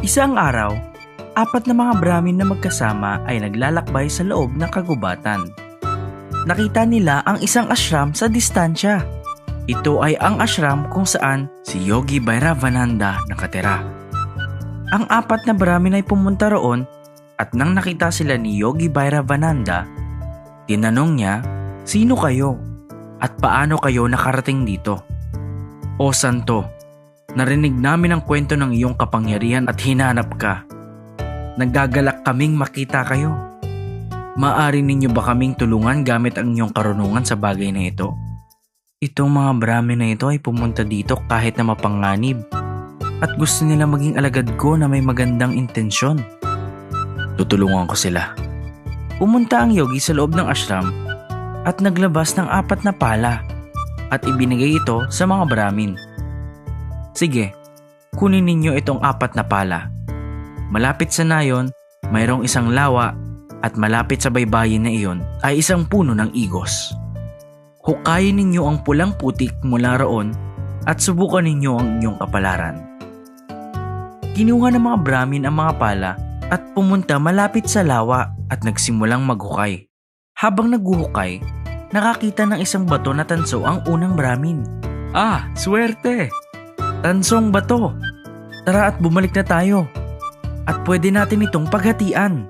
Isang araw, apat na mga Brahmin na magkasama ay naglalakbay sa loob ng kagubatan. Nakita nila ang isang ashram sa distansya. Ito ay ang ashram kung saan si Yogi Bhairavananda nakatira. Ang apat na Brahmin ay pumunta roon at nang nakita sila ni Yogi Bhairavananda, tinanong niya, "Sino kayo? At paano kayo nakarating dito?" "O Santo, narinig namin ang kwento ng iyong kapangyarihan at hinanap ka. Naggagalak kaming makita kayo. Maaari ninyo ba kaming tulungan gamit ang inyong karunungan sa bagay na ito?" Itong mga Brahmin na ito ay pumunta dito kahit na mapanganib at gusto nila maging alagad ko na may magandang intensyon. Tutulungan ko sila. Pumunta ang yogi sa loob ng ashram at naglabas ng apat na pala at ibinigay ito sa mga Brahmin. "Sige, kunin ninyo itong apat na pala. Malapit sa nayon, mayroong isang lawa at malapit sa baybayin na iyon ay isang puno ng igos. Hukayin ninyo ang pulang putik mula roon at subukan ninyo ang inyong kapalaran." Kinuha ng mga Brahmin ang mga pala at pumunta malapit sa lawa at nagsimulang maghukay. Habang naghuhukay, nakakita ng isang bato na tanso ang unang Brahmin. "Ah, swerte! Tansong bato! Tara at bumalik na tayo. At pwede natin itong paghatian."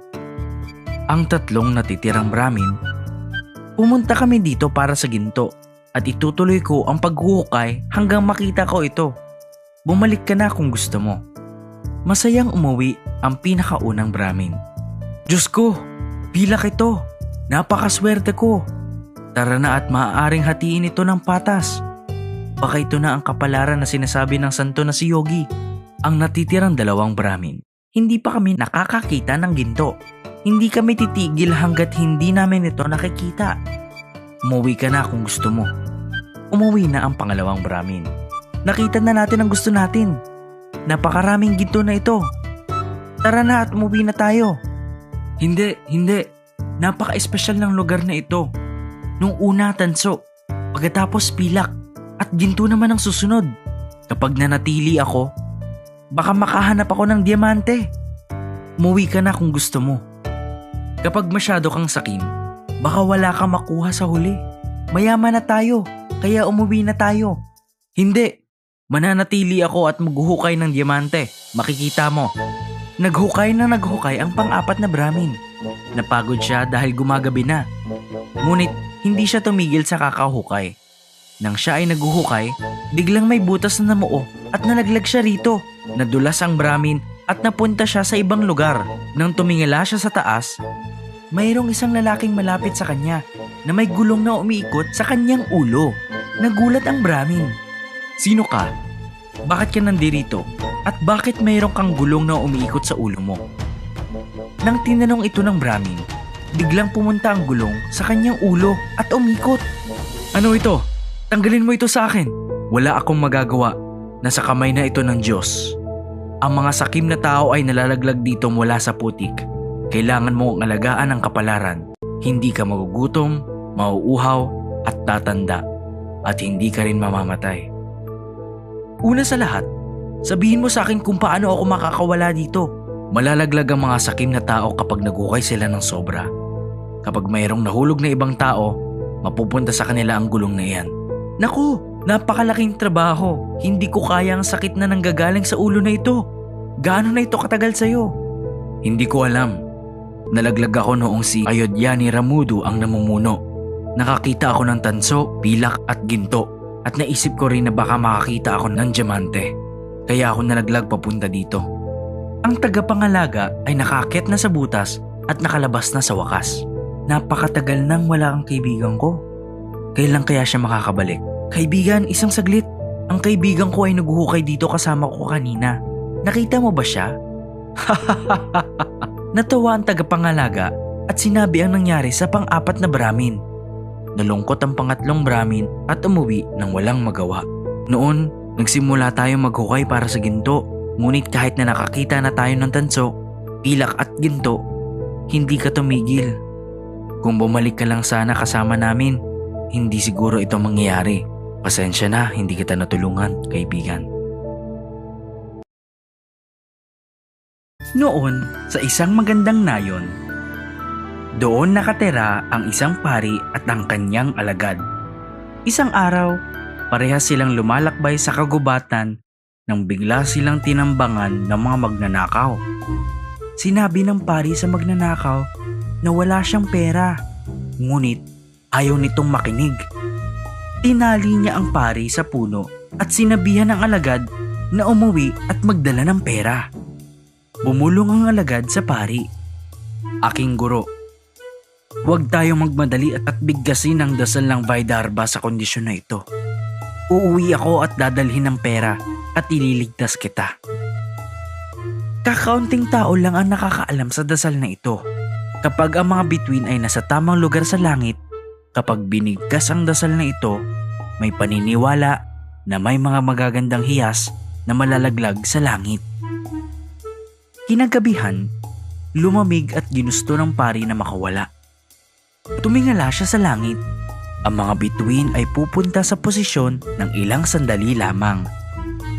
Ang tatlong natitirang Brahmin, "Pumunta kami dito para sa ginto at itutuloy ko ang paghuhukay hanggang makita ko ito. Bumalik ka na kung gusto mo." Masayang umuwi ang pinakaunang Brahmin. "Diyos ko, pilak ito. Napakaswerte ko. Tara na at maaaring hatiin ito ng patas. Baka ito na ang kapalaran na sinasabi ng santo na si Yogi." Ang natitirang dalawang Brahmin, "Hindi pa kami nakakakita ng ginto. Hindi kami titigil hanggat hindi namin ito nakikita. Umuwi ka na kung gusto mo." Umuwi na ang pangalawang Brahmin. "Nakita na natin ang gusto natin. Napakaraming ginto na ito. Tara na at umuwi na tayo." Hindi. Napaka-espesyal ng lugar na ito. Nung una tanso, pagkatapos pilak, at ginto naman ang susunod. Kapag nanatili ako, baka makahanap ako ng diamante. Umuwi ka na kung gusto mo. Kapag masyado kang sakim, baka wala kang makuha sa huli. Mayaman na tayo, kaya umuwi na tayo." "Hindi. Mananatili ako at maghuhukay ng diamante. Makikita mo." Naghukay ang pang-apat na Brahmin. Napagod siya dahil gumagabi na. Ngunit hindi siya tumigil sa kakahukay. Nang siya ay naghuhukay, biglang may butas na namuo at nalaglag siya rito. Nadulas ang Brahmin at napunta siya sa ibang lugar. Nang tumingala siya sa taas, mayroong isang lalaking malapit sa kanya na may gulong na umiikot sa kanyang ulo. Nagulat ang Brahmin. "Sino ka? Bakit ka nandirito? At bakit mayroong kang gulong na umiikot sa ulo mo?" Nang tinanong ito ng Brahmin, biglang pumunta ang gulong sa kanyang ulo at umikot. "Ano ito? Tanggalin mo ito sa akin." "Wala akong magagawa. Nasa kamay na ito ng Diyos. Ang mga sakim na tao ay nalalaglag dito mula sa putik. Kailangan mo ang alagaan ng kapalaran. Hindi ka magugutom, mauuhaw at tatanda. At hindi ka rin mamamatay. Una sa lahat, sabihin mo sa akin kung paano ako makakawala dito." "Malalaglag ang mga sakim na tao kapag naghukay sila ng sobra. Kapag mayroong nahulog na ibang tao, mapupunta sa kanila ang gulong na iyan." "Naku, napakalaking trabaho. Hindi ko kaya ang sakit na nanggagaling sa ulo na ito. Gaano na ito katagal sa'yo?" "Hindi ko alam. Nalaglag ako noong si Ayodhyani Ramudu ang namumuno. Nakakita ako ng tanso, pilak at ginto. At naisip ko rin na baka makakita ako ng diamante. Kaya ako nalaglag papunta dito." Ang tagapangalaga ay nakaakyat na sa butas at nakalabas na sa wakas. "Napakatagal nang wala kang kaibigan ko. Kailan kaya siya makakabalik?" "Kaibigan, isang saglit. Ang kaibigan ko ay naghuhukay dito kasama ko kanina. Nakita mo ba siya?" Natawa ang tagapangalaga at sinabi ang nangyari sa pang-apat na Brahmin. Nalungkot ang pangatlong Brahmin at umuwi nang walang magawa. "Noon, nagsimula tayong maghukay para sa ginto. Ngunit kahit na nakakita na tayo ng tanso, pilak at ginto, hindi ka tumigil. Kung bumalik ka lang sana kasama namin, hindi siguro ito mangyayari. Pasensya na, hindi kita natulungan, kaibigan." Noon, sa isang magandang nayon, doon nakatira ang isang pari at ang kanyang alagad. Isang araw, parehas silang lumalakbay sa kagubatan nang bigla silang tinambangan ng mga magnanakaw. Sinabi ng pari sa magnanakaw na wala siyang pera, ngunit ayaw nitong makinig. Tinali niya ang pari sa puno at sinabihan ng alagad na umuwi at magdala ng pera. Bumulong ang alagad sa pari. "Aking guro, huwag tayong magmadali at bigkasin ang dasal ng Vaidarbha sa kondisyon na ito. Uuwi ako at dadalhin ng pera at ililigtas kita." Kakaunting tao lang ang nakakaalam sa dasal na ito. Kapag ang mga bituin ay nasa tamang lugar sa langit, kapag binigkas ang dasal na ito, may paniniwala na may mga magagandang hiyas na malalaglag sa langit. Kinagabihan, lumamig at ginusto ng pari na makawala. Tumingala siya sa langit. Ang mga bituin ay pupunta sa posisyon ng ilang sandali lamang.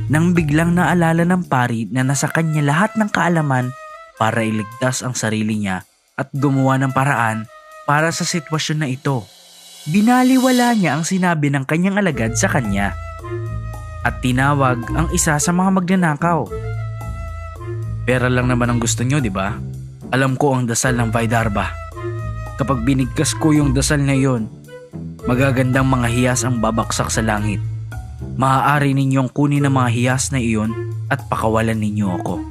Nang biglang naalala ng pari na nasa kanya lahat ng kaalaman para iligtas ang sarili niya at gumawa ng paraan para sa sitwasyon na ito. Binaliwala niya ang sinabi ng kanyang alagad sa kanya at tinawag ang isa sa mga magnanakaw. "Pera lang naman ang gusto niyo, di ba? Alam ko ang dasal ng Vaidarbha. Kapag binigkas ko yung dasal na iyon, magagandang mga hiyas ang babaksak sa langit. Maaari ninyong kunin ang mga hiyas na iyon at pakawalan ninyo ako."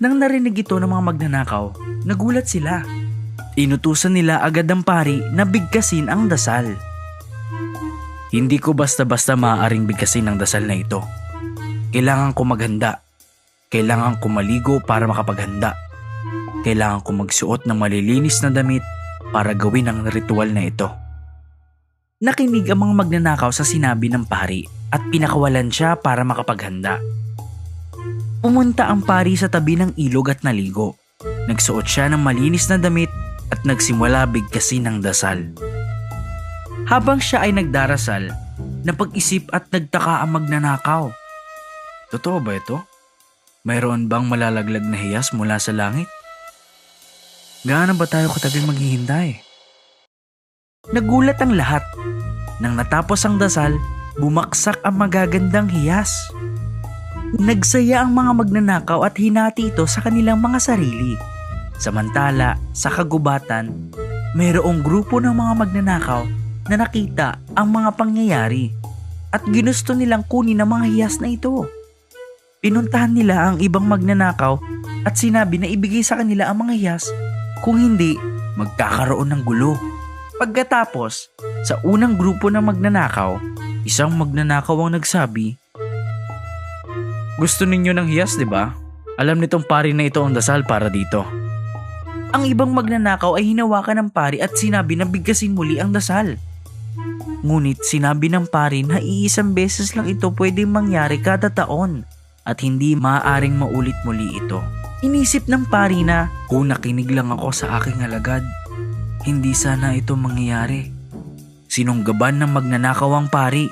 Nang narinig ito ng mga magnanakaw, nagulat sila. Inutusan nila agad ang pari na bigkasin ang dasal. "Hindi ko basta-basta maaaring bigkasin ang dasal na ito. Kailangan ko maghanda. Kailangan ko maligo para makapaghanda. Kailangan ko magsuot ng malilinis na damit para gawin ang ritual na ito." Nakinig ang mga magnanakaw sa sinabi ng pari at pinakawalan siya para makapaghanda. Pumunta ang pari sa tabi ng ilog at naligo. Nagsuot siya ng malinis na damit at nagsimula bigkasin ng dasal. Habang siya ay nagdarasal, napag-isip at nagtaka ang magnanakaw. "Totoo ba ito? Mayroon bang malalaglag na hiyas mula sa langit? Gaano ba tayo katagal maghihintay?" Nagulat ang lahat. Nang natapos ang dasal, bumaksak ang magagandang hiyas. Nagsaya ang mga magnanakaw at hinati ito sa kanilang mga sarili. Samantala, sa kagubatan, mayroong grupo ng mga magnanakaw na nakita ang mga pangyayari at ginusto nilang kunin ang mga hiyas na ito. Pinuntahan nila ang ibang magnanakaw at sinabi na ibigay sa kanila ang mga hiyas, kung hindi, magkakaroon ng gulo. Pagkatapos, sa unang grupo ng magnanakaw, isang magnanakaw ang nagsabi, "Gusto ninyo ng hiyas, di ba? Alam nitong pari na ito ang dasal para dito." Ang ibang magnanakaw ay hinawakan ng pari at sinabi na bigkasin muli ang dasal. Ngunit sinabi ng pari na iisang beses lang ito pwedeng mangyari kada taon at hindi maaaring maulit muli ito. Inisip ng pari na kung nakinig lang ako sa aking alagad, hindi sana ito mangyayari. Sinunggaban ng magnanakaw ang pari,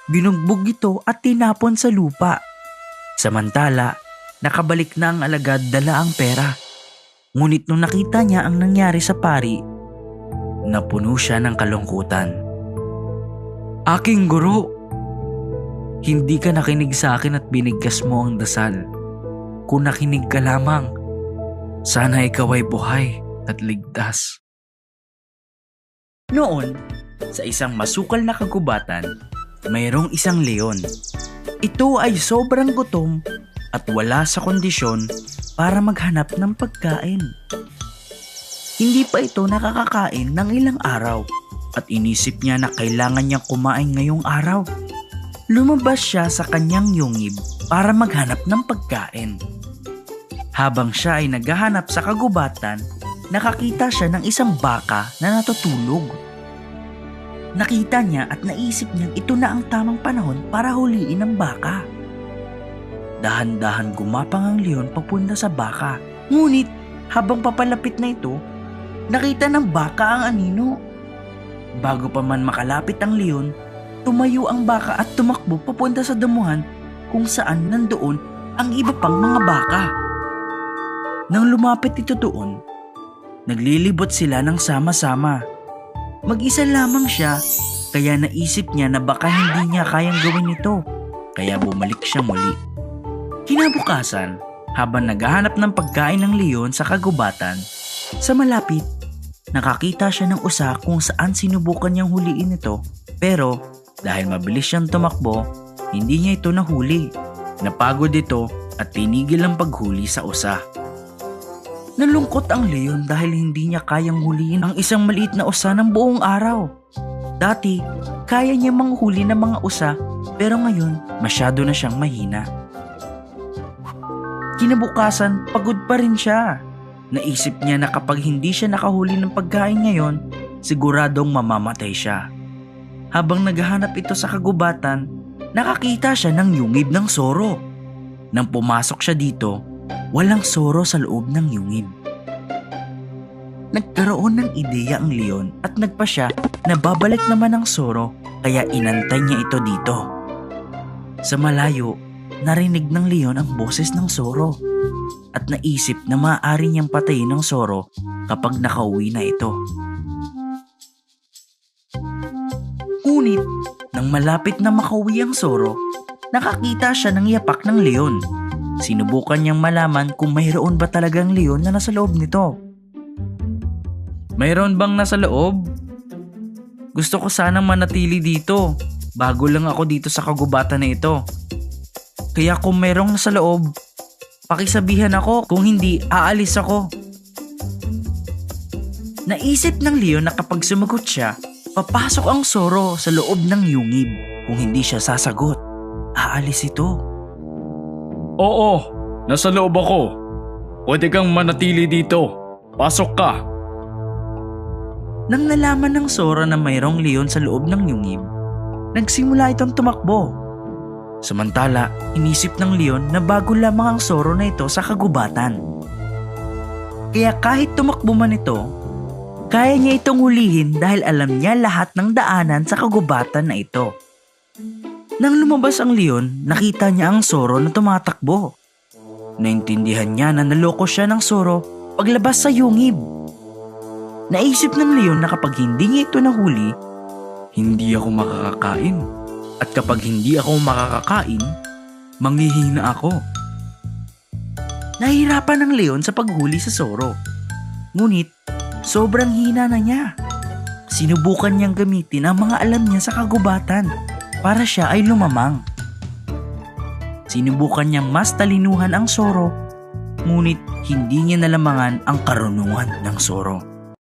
binugbog ito at tinapon sa lupa. Samantala, nakabalik na ang alagad dala ang pera. Ngunit nung nakita niya ang nangyari sa pari, napuno siya ng kalungkutan. "Aking guro, hindi ka nakinig sa akin at binigkas mo ang dasal. Kung nakinig ka lamang, sana ikaw ay buhay at ligtas." Noon, sa isang masukal na kagubatan, mayroong isang leon. Ito ay sobrang gutom at wala sa kondisyon para maghanap ng pagkain. Hindi pa ito nakakakain ng ilang araw at inisip niya na kailangan niyang kumain ngayong araw. Lumabas siya sa kanyang yungib para maghanap ng pagkain. Habang siya ay naghahanap sa kagubatan, nakakita siya ng isang baka na natutulog. Nakita niya at naisip niyang ito na ang tamang panahon para huliin ang baka. Dahan-dahan gumapang ang leon papunta sa baka. Ngunit habang papalapit na ito, nakita ng baka ang anino. Bago pa man makalapit ang leon, tumayo ang baka at tumakbo papunta sa damuhan kung saan nandoon ang iba pang mga baka. Nang lumapit ito doon, naglilibot sila ng sama-sama. Mag-isa lamang siya, kaya naisip niya na baka hindi niya kayang gawin ito, kaya bumalik siya muli. Kinabukasan, habang naghahanap ng pagkain ng leon sa kagubatan, sa malapit, nakakita siya ng usa kung saan sinubukan niyang huliin ito, pero dahil mabilis siyang tumakbo, hindi niya ito nahuli. Napagod ito at tinigil ang paghuli sa usa. Nalungkot ang leon dahil hindi niya kayang huliin ang isang maliit na usa ng buong araw. Dati, kaya niya manghuli ng mga usa, pero ngayon masyado na siyang mahina. Kinabukasan, pagod pa rin siya. Naisip niya na kapag hindi siya nakahuli ng pagkain ngayon, siguradong mamamatay siya. Habang naghahanap ito sa kagubatan, nakakita siya ng yungib ng soro. Nang pumasok siya dito, walang soro sa loob ng yungib. Nagkaroon ng ideya ang leon at nagpasya na babalik naman ang soro, kaya inantay niya ito dito. Sa malayo, narinig ng leon ang boses ng soro at naisip na maaari niyang patayin ang soro kapag nakauwi na ito. Ngunit, nang malapit na makauwi ang soro, nakakita siya ng yapak ng leon. Sinubukan niyang malaman kung mayroon ba talagang leon na nasa loob nito. Mayroon bang nasa loob? Gusto ko sanang manatili dito. Bago lang ako dito sa kagubatan na ito. Kaya kung mayroong nasa loob, pakisabihan ako, kung hindi, aalis ako. Naisip ng leon na kapag sumagot siya, papasok ang soro sa loob ng yungib. Kung hindi siya sasagot, aalis ito. Oo, nasa loob ako. Pwede kang manatili dito. Pasok ka. Nang nalaman ng soro na mayroong leon sa loob ng yungib, nagsimula itong tumakbo. Samantala, inisip ng leon na bago lamang ang soro na ito sa kagubatan. Kaya kahit tumakbo man ito, kaya niya itong hulihin dahil alam niya lahat ng daanan sa kagubatan na ito. Nang lumabas ang leon, nakita niya ang soro na tumatakbo. Naintindihan niya na naloko siya ng soro paglabas sa yungib. Naisip ng leon na kapag hindi niya ito nahuli, hindi ako makakakain. At kapag hindi ako makakakain, manghihina ako. Nahihirapan ng leon sa paghuli sa soro. Ngunit, sobrang hina na niya. Sinubukan niyang gamitin ang mga alam niya sa kagubatan para siya ay lumamang. Sinubukan niyang mas talinuhan ang soro, ngunit hindi niya nalamangan ang karunungan ng soro.